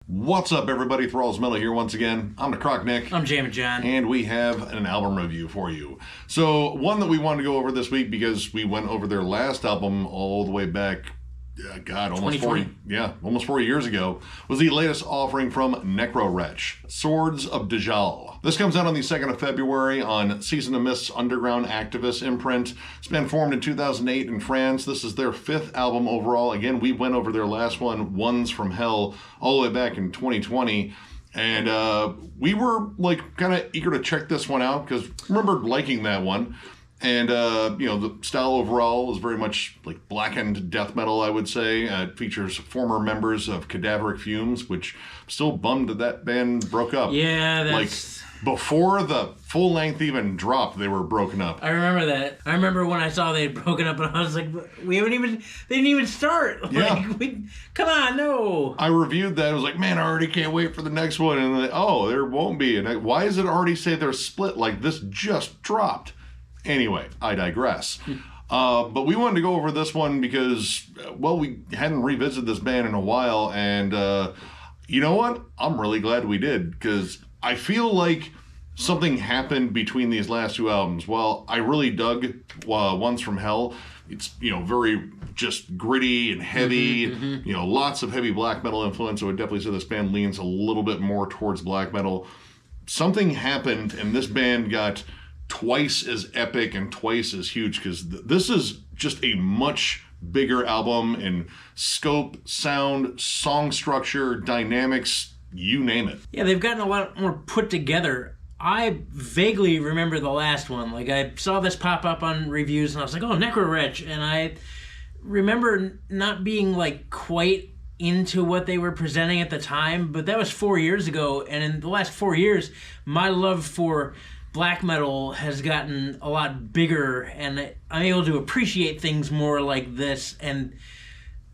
What's up, everybody? Thralls Mellow here once again. I'm Necrotic Nick. I'm Jammin John. And we have an album review for you. So, one that we wanted to go over this week because we went over their last album all the way back, almost 4 years ago, was the latest offering from Necrowretch, Swords of Dajjal. This comes out on the 2nd of February on Season of Mist's underground activist imprint. It's been formed in 2008 in France. This is their 5th album overall. Again, we went over their last one, Ones from Hell, all the way back in 2020. And we were kind of eager to check this one out because remember liking that one. And, the style overall is very much like blackened death metal, I would say. It features former members of Cadaveric Fumes, which I'm still bummed that band broke up. Yeah, that's... Before the full length even dropped, they were broken up. I remember that. I remember when I saw they'd broken up, and I was like, they didn't even start. Yeah. Come on, no. I reviewed that. I was like, man, I already can't wait for the next one. And there won't be. And why does it already say they're split? Like, this just dropped. Anyway, I digress. But we wanted to go over this one because, we hadn't revisited this band in a while. And you know what? I'm really glad we did because I feel like something happened between these last two albums. While I really dug Ones from Hell, it's, very just gritty and heavy, lots of heavy black metal influence. I would definitely say this band leans a little bit more towards black metal. Something happened and this band got twice as epic and twice as huge because this is just a much bigger album in scope, sound, song structure, dynamics, you name it. Yeah, they've gotten a lot more put together. I vaguely remember the last one. I saw this pop up on reviews and I was like, oh, Necrowretch. And I remember not being quite into what they were presenting at the time, but that was 4 years ago. And in the last 4 years, my love for black metal has gotten a lot bigger and I'm able to appreciate things more like this, and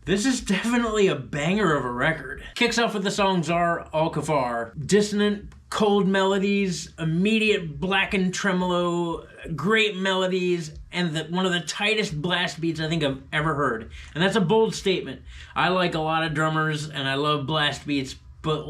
this is definitely a banger of a record. Kicks off with the song Zar Al-Kafar. Dissonant, cold melodies, immediate blackened tremolo, great melodies, and one of the tightest blast beats I think I've ever heard. And that's a bold statement. I like a lot of drummers and I love blast beats, but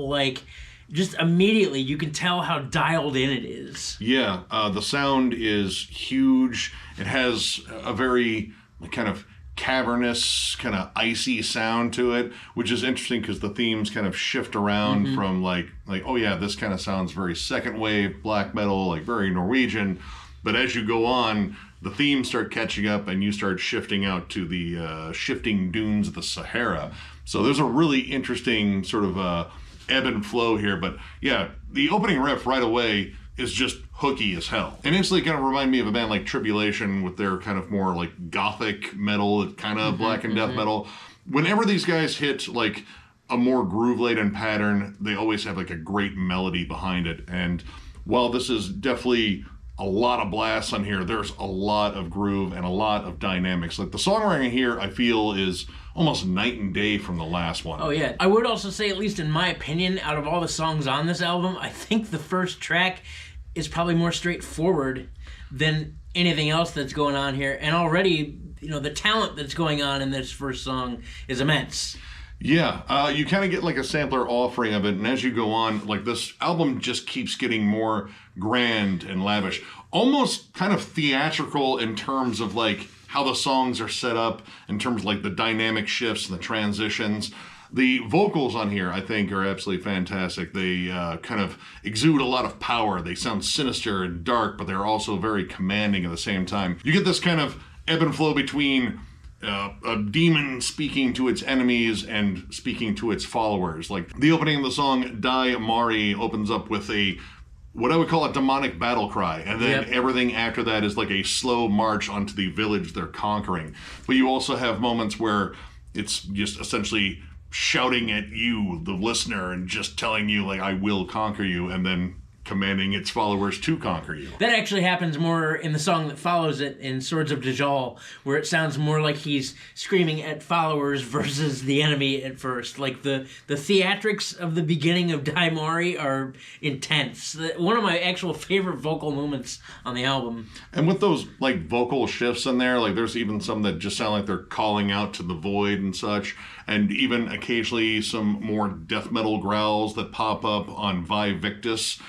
just immediately you can tell how dialed in it is. Yeah, the sound is huge. It has a very kind of cavernous, kind of icy sound to it, which is interesting because the themes kind of shift around from this kind of sounds very second wave black metal, very Norwegian. But as you go on, the themes start catching up and you start shifting out to the shifting dunes of the Sahara. So there's a really interesting sort of ebb and flow here, but yeah, the opening riff right away is just hooky as hell. And instantly kind of remind me of a band like Tribulation with their kind of more gothic metal, kind of black and death metal. Whenever these guys hit a more groove-laden pattern, they always have a great melody behind it. And while this is definitely a lot of blasts on here, there's a lot of groove and a lot of dynamics. The songwriting here, I feel, is almost night and day from the last one. Oh yeah. I would also say, at least in my opinion, out of all the songs on this album, I think the first track is probably more straightforward than anything else that's going on here. And already, the talent that's going on in this first song is immense. Yeah, you kind of get a sampler offering of it, and as you go on, this album just keeps getting more grand and lavish. Almost kind of theatrical in terms of how the songs are set up, in terms of the dynamic shifts and the transitions. The vocals on here, I think, are absolutely fantastic. They kind of exude a lot of power. They sound sinister and dark, but they're also very commanding at the same time. You get this kind of ebb and flow between a demon speaking to its enemies and speaking to its followers. The opening of the song Die Mari opens up with what I would call a demonic battle cry, and then everything after that is a slow march onto the village they're conquering. But you also have moments where it's just essentially shouting at you, the listener, and just telling you I will conquer you, and then commanding its followers to conquer you. That actually happens more in the song that follows it, in Swords of Dajjal, where it sounds more like he's screaming at followers versus the enemy at first. The theatrics of the beginning of Daimari are intense. One of my actual favorite vocal moments on the album. And with those vocal shifts in there, there's even some that just sound like they're calling out to the void and such. and even occasionally some more death metal growls that pop up on Vi Victus.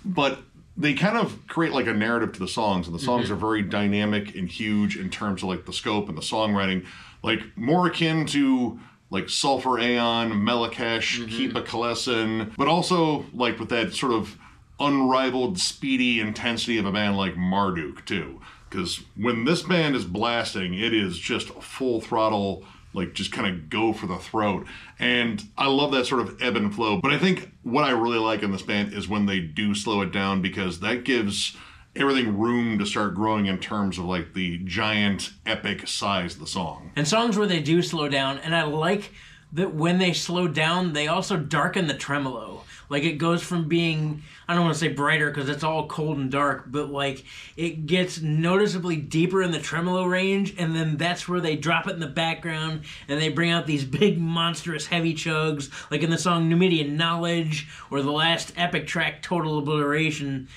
But they kind of create like a narrative to the songs, and the songs are very dynamic and huge in terms of like the scope and the songwriting, like more akin to like Sulphur Aeon, Melechesh, Keepa Kalessin, but also like with that sort of unrivaled speedy intensity of a band like Marduk too. Because when this band is blasting, it is just full throttle, like just kind of go for the throat. And I love that sort of ebb and flow. But I think what I really like in this band is when they do slow it down, because that gives everything room to start growing in terms of like the giant epic size of the song. And songs where they do slow down, and I like that when they slow down, they also darken the tremolo. Like it goes from being, I don't want to say brighter because it's all cold and dark, but like it gets noticeably deeper in the tremolo range, and then that's where they drop it in the background and they bring out these big monstrous heavy chugs, like in the song Numidian Knowledge or the last epic track Total Obliteration.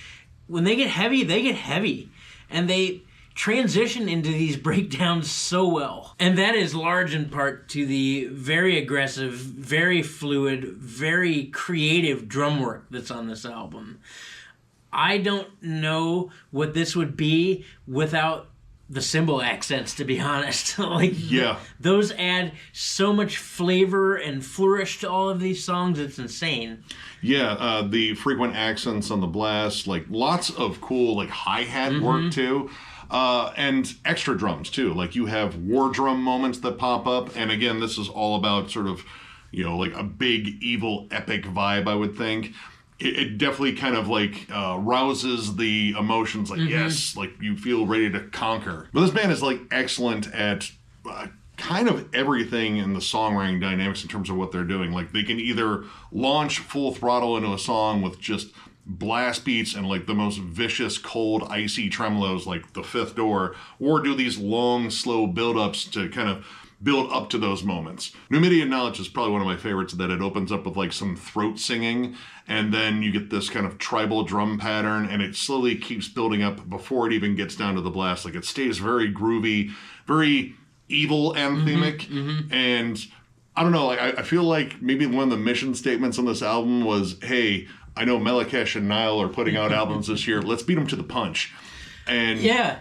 When they get heavy, and they transition into these breakdowns so well. And that is large in part to the very aggressive, very fluid, very creative drum work that's on this album. I don't know what this would be without the cymbal accents, to be honest. Those add so much flavor and flourish to all of these songs. It's insane. Yeah, the frequent accents on the blast, like lots of cool like hi-hat work too. And extra drums too. Like you have war drum moments that pop up, and again, this is all about sort of, you know, like a big evil epic vibe, I would think. It definitely kind of like rouses the emotions, like yes, like you feel ready to conquer. But this band is like excellent at kind of everything in the songwriting dynamics in terms of what they're doing. Like they can either launch full throttle into a song with just blast beats and like the most vicious, cold, icy tremolos like The Fifth Door, or do these long, slow build-ups to kind of build up to those moments. Numidian Knowledge is probably one of my favorites, that it opens up with like some throat singing, and then you get this kind of tribal drum pattern, and it slowly keeps building up before it even gets down to the blast. Like it stays very groovy, very evil anthemic, and I don't know, like I feel like maybe one of the mission statements on this album was, hey, I know Melechesh and Nile are putting out albums this year. Let's beat them to the punch. And yeah,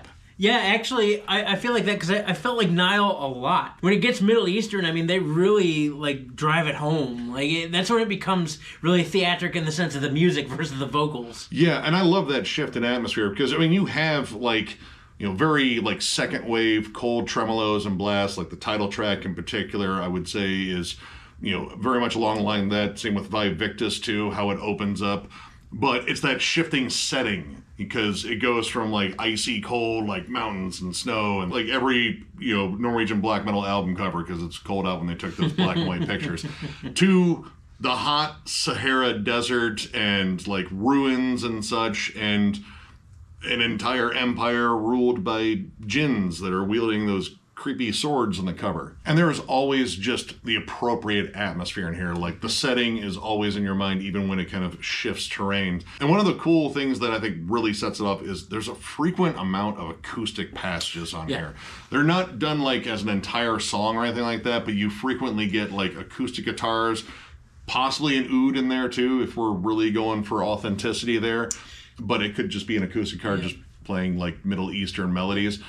actually, I feel like that because I felt like Nile a lot. When it gets Middle Eastern, I mean, they really like drive it home. Like that's when it becomes really theatric in the sense of the music versus the vocals. Yeah, and I love that shift in atmosphere because I mean, you have like, you know, very like second wave cold tremolos and blasts. Like the title track in particular, I would say is, you know, very much along the line of that. Same with Vi Victus too, how it opens up. But it's that shifting setting because it goes from like icy cold, like mountains and snow, and like every, you know, Norwegian black metal album cover because it's cold out when they took those black and white pictures, to the hot Sahara desert and like ruins and such, and an entire empire ruled by jinns that are wielding those creepy swords on the cover. And there is always just the appropriate atmosphere in here. Like the setting is always in your mind, even when it kind of shifts terrain. And one of the cool things that I think really sets it off is there's a frequent amount of acoustic passages on here. They're not done like as an entire song or anything like that, but you frequently get like acoustic guitars, possibly an oud in there too, if we're really going for authenticity there. But it could just be an acoustic guitar just playing like Middle Eastern melodies.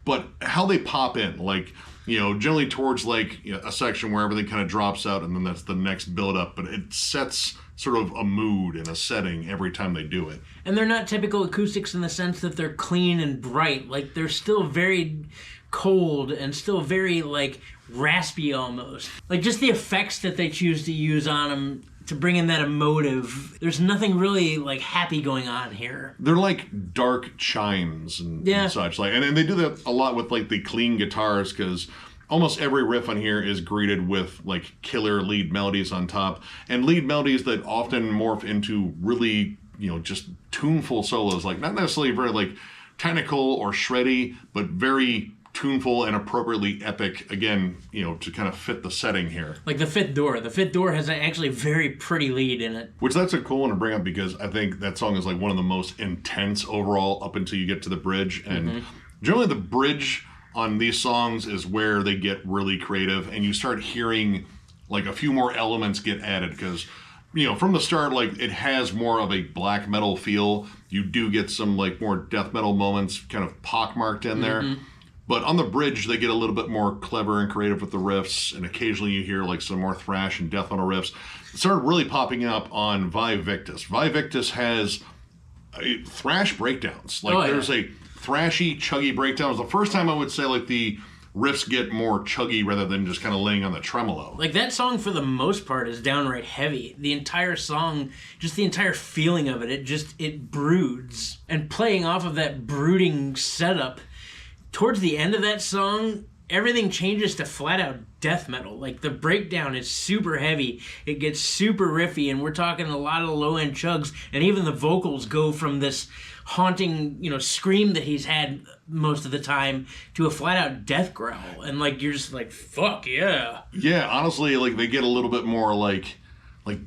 But how they pop in, like, you know, generally towards like, you know, a section where everything kind of drops out and then that's the next build up, but it sets sort of a mood and a setting every time they do it. And they're not typical acoustics in the sense that they're clean and bright. Like they're still very cold and still very like raspy almost. Like just the effects that they choose to use on them to bring in that emotive. There's nothing really like happy going on here. They're like dark chimes and such. Like, and they do that a lot with like the clean guitars because almost every riff on here is greeted with like killer lead melodies on top, and lead melodies that often morph into really, you know, just tuneful solos. Like not necessarily very like technical or shreddy, but very tuneful and appropriately epic, again, you know, to kind of fit the setting here. Like The Fifth Door. The Fifth Door has actually a very pretty lead in it. Which that's a cool one to bring up because I think that song is like one of the most intense overall up until you get to the bridge. And generally the bridge on these songs is where they get really creative, and you start hearing like a few more elements get added, because from the start, like, it has more of a black metal feel. You do get some like more death metal moments kind of pockmarked in there. But on the bridge, they get a little bit more clever and creative with the riffs, and occasionally you hear like some more thrash and death metal riffs. It started really popping up on Vae Victis. Vae Victis has thrash breakdowns. Like, there's a thrashy, chuggy breakdown. It was the first time I would say like the riffs get more chuggy rather than just kind of laying on the tremolo. Like, that song for the most part is downright heavy. The entire song, just the entire feeling of it, it broods. And playing off of that brooding setup, towards the end of that song, everything changes to flat out death metal. Like, the breakdown is super heavy. It gets super riffy, and we're talking a lot of low end chugs, and even the vocals go from this haunting, scream that he's had most of the time to a flat out death growl. And like, you're just like, fuck yeah. Yeah, honestly, like, they get a little bit more like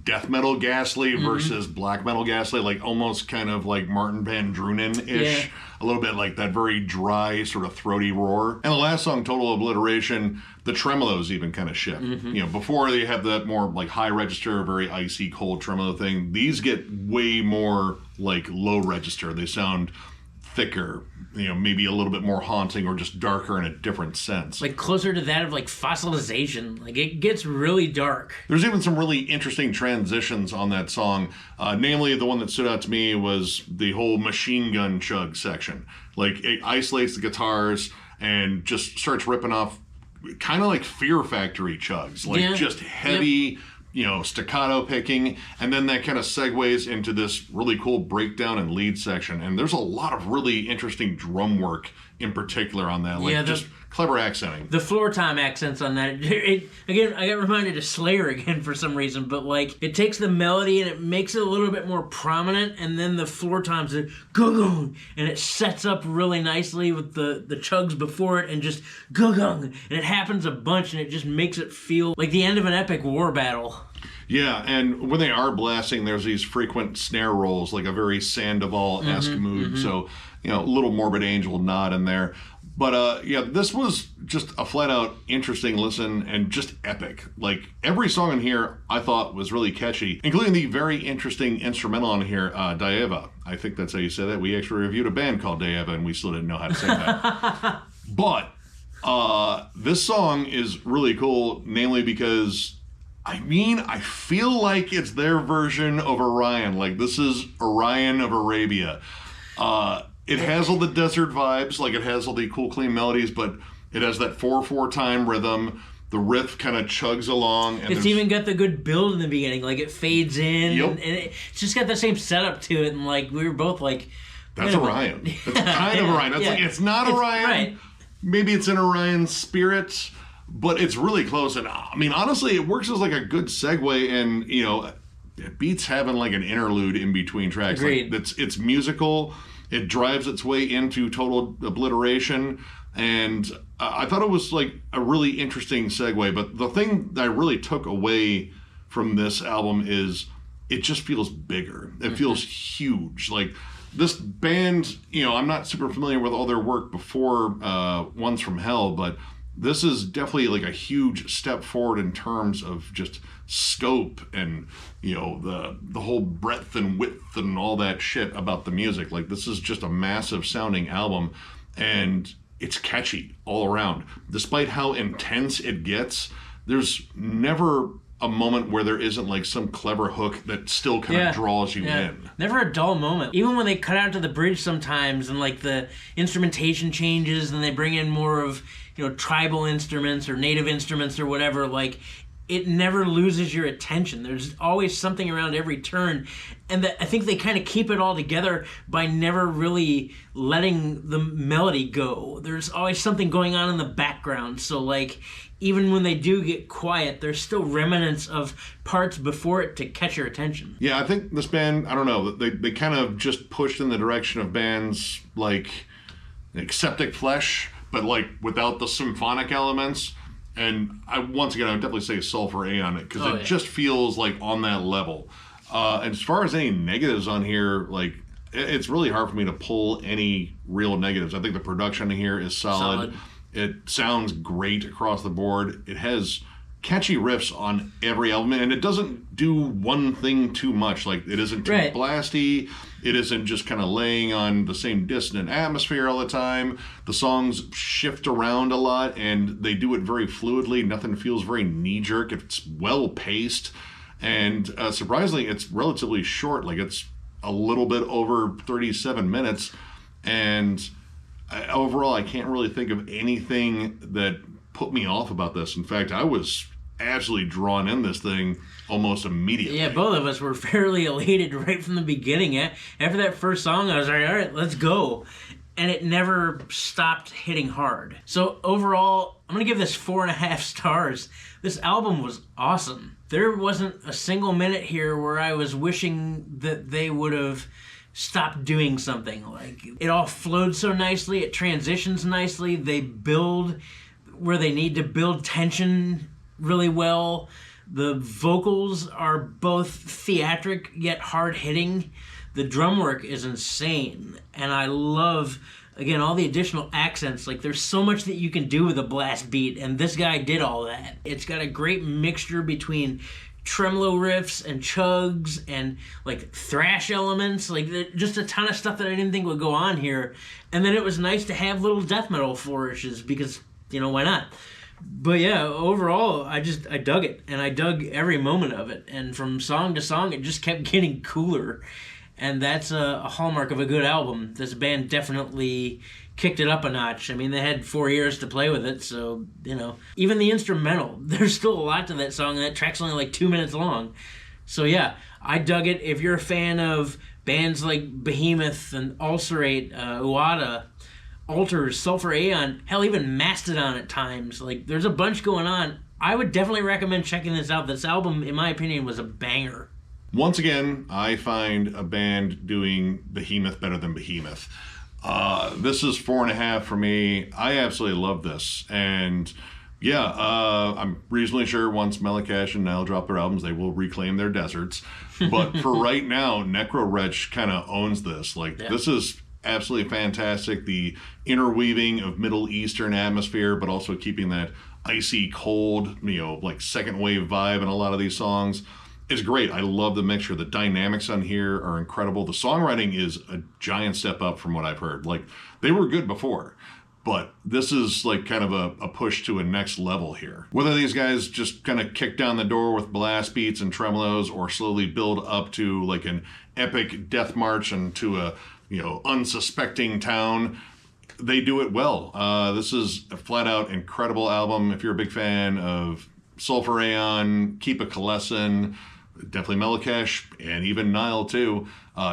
death metal ghastly versus black metal ghastly, like almost kind of like Martin Van Drunen-ish. A little bit like that very dry, sort of throaty roar. And the last song, Total Obliteration, the tremolos even kind of shift. Before they have that more like high register, very icy, cold tremolo thing. These get way more like low register. They sound thicker, maybe a little bit more haunting or just darker in a different sense. Like closer to that of like fossilization. Like, it gets really dark. There's even some really interesting transitions on that song. Namely, the one that stood out to me was the whole machine gun chug section. Like, it isolates the guitars and just starts ripping off kind of like Fear Factory chugs. Like, just heavy... staccato picking, and then that kind of segues into this really cool breakdown and lead section. And there's a lot of really interesting drum work in particular on that. Like, just clever accenting. The floor tom accents on that. Again, I got reminded of Slayer again for some reason, but like, it takes the melody and it makes it a little bit more prominent, and then the floor toms are gung, and it sets up really nicely with the chugs before it, and just gung, and it happens a bunch, and it just makes it feel like the end of an epic war battle. Yeah, and when they are blasting, there's these frequent snare rolls, like a very Sandoval-esque mood. So, a little Morbid Angel nod in there. But, this was just a flat-out interesting listen and just epic. Like, every song in here I thought was really catchy, including the very interesting instrumental on here, Daeva. I think that's how you say that. We actually reviewed a band called Daeva, and we still didn't know how to say that. But this song is really cool, namely because... I feel like it's their version of Orion. Like, this is Orion of Arabia. It has all the desert vibes, like it has all the cool, clean melodies, but it has that 4/4 time rhythm. The riff kind of chugs along. And it's even got the good build in the beginning. Like, it fades in, and it's just got the same setup to it. And like, we were both like, that's Orion. It's kind of Orion. It's like, it's not Orion. Right. Maybe it's in Orion's spirit. But it's really close, and honestly, it works as like a good segue, and it beats having like an interlude in between tracks. Agreed. Like, it's musical, it drives its way into Total Obliteration, and I thought it was like a really interesting segue. But the thing that I really took away from this album is it just feels bigger. It feels huge. Like, this band, I'm not super familiar with all their work before Ones from Hell, but this is definitely like a huge step forward in terms of just scope and, the whole breadth and width and all that shit about the music. Like, this is just a massive sounding album, and it's catchy all around. Despite how intense it gets, there's never a moment where there isn't like some clever hook that still kind of draws you in. Never a dull moment. Even when they cut out to the bridge sometimes, and like the instrumentation changes, and they bring in more of, tribal instruments or native instruments or whatever, like, it never loses your attention. There's always something around every turn. And I think they kind of keep it all together by never really letting the melody go. There's always something going on in the background. So, like, even when they do get quiet, there's still remnants of parts before it to catch your attention. Yeah, I think this band, I don't know, they kind of just pushed in the direction of bands like Septic Flesh, but like without the symphonic elements. And I would definitely say Sulfur A on it, because it just feels like on that level. And as far as any negatives on here, like, it's really hard for me to pull any real negatives. I think the production here is solid. It sounds great across the board. It has catchy riffs on every album, and it doesn't do one thing too much. Like, it isn't too blasty. It isn't just kind of laying on the same dissonant atmosphere all the time. The songs shift around a lot, and they do it very fluidly. Nothing feels very knee-jerk. It's well-paced, and surprisingly, it's relatively short. Like, it's a little bit over 37 minutes, and overall, I can't really think of anything that put me off about this. In fact, I was absolutely drawn in this thing almost immediately. Yeah, both of us were fairly elated right from the beginning. After that first song, I was like, all right, let's go. And it never stopped hitting hard. So overall, I'm going to give this 4.5 stars. This album was awesome. There wasn't a single minute here where I was wishing that they would have stopped doing something. Like, it all flowed so nicely, it transitions nicely, they build where they need to build tension really well. The vocals are both theatric yet hard-hitting. The drum work is insane, and I love, again, all the additional accents. Like, there's so much that you can do with a blast beat, and this guy did all that. It's got a great mixture between tremolo riffs and chugs and like thrash elements, like just a ton of stuff that I didn't think would go on here. And then it was nice to have little death metal flourishes because, you know, why not? But yeah, overall, I dug it, and I dug every moment of it. And from song to song, it just kept getting cooler. And that's a hallmark of a good album. This band definitely kicked it up a notch. I mean, they had 4 years to play with it, so, you know. Even the instrumental, there's still a lot to that song, and that track's only like 2 minutes long. So yeah, I dug it. If you're a fan of bands like Behemoth and Ulcerate, Uada, Altars, Sulphur Aeon, hell, even Mastodon at times. Like, there's a bunch going on. I would definitely recommend checking this out. This album, in my opinion, was a banger. Once again, I find a band doing Behemoth better than Behemoth. This is 4.5 for me. I absolutely love this. And yeah, I'm reasonably sure once MELECHESH and Nile drop their albums, they will reclaim their deserts. But for right now, Necrowretch kind of owns this. Like, this is absolutely fantastic. The interweaving of Middle Eastern atmosphere, but also keeping that icy cold, you know, like second wave vibe in a lot of these songs. It's great. I love the mixture. The dynamics on here are incredible. The songwriting is a giant step up from what I've heard. Like, they were good before, but this is like kind of a push to a next level here. Whether these guys just kind of kick down the door with blast beats and tremolos or slowly build up to like an epic death march into a, you know, unsuspecting town, they do it well. This is a flat out incredible album. If you're a big fan of Sulphur Aeon, Keepa Kalessin, definitely MELECHESH, and even Nile too,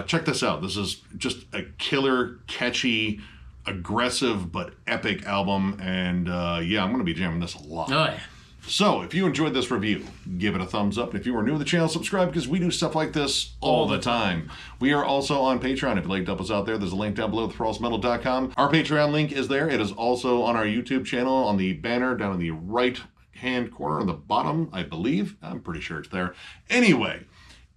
check this out. This is just a killer, catchy, aggressive, but epic album. And yeah, I'm going to be jamming this a lot. Oh, yeah. So, if you enjoyed this review, give it a thumbs up. And if you are new to the channel, subscribe, because we do stuff like this all the time. We are also on Patreon. If you'd like to help us out there, there's a link down below, thrallsmetal.com. Our Patreon link is there. It is also on our YouTube channel on the banner down in the right-hand corner on the bottom, I believe. I'm pretty sure it's there. Anyway,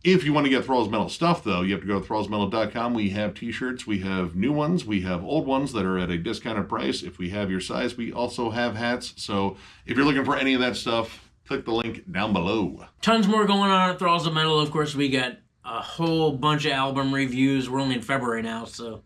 if you want to get Thralls Metal stuff, though, you have to go to thrallsmetal.com. We have t-shirts. We have new ones. We have old ones that are at a discounted price. If we have your size, we also have hats. So if you're looking for any of that stuff, click the link down below. Tons more going on at Thralls of Metal. Of course, we got a whole bunch of album reviews. We're only in February now, so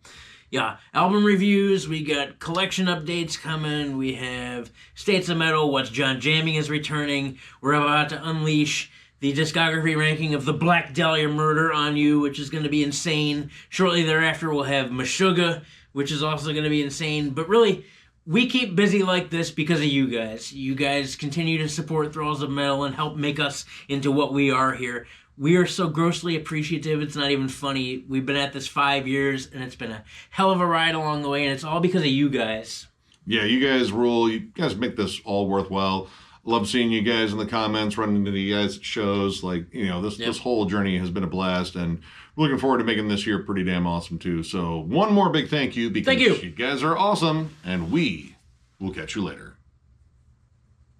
yeah, album reviews. We got collection updates coming. We have States of Metal. What's John Jamming is returning. We're about to unleash the discography ranking of the Black Dahlia Murder on you, which is going to be insane. Shortly thereafter, we'll have Meshuggah, which is also going to be insane. But really, we keep busy like this because of you guys. You guys continue to support Thralls of Metal and help make us into what we are here. We are so grossly appreciative, it's not even funny. We've been at this 5 years, and it's been a hell of a ride along the way, and it's all because of you guys. Yeah, you guys rule. You guys make this all worthwhile. Love seeing you guys in the comments, running into you guys at shows. Like, you know, this whole journey has been a blast, and we're looking forward to making this year pretty damn awesome, too. So one more big thank you, because you guys are awesome, and we will catch you later.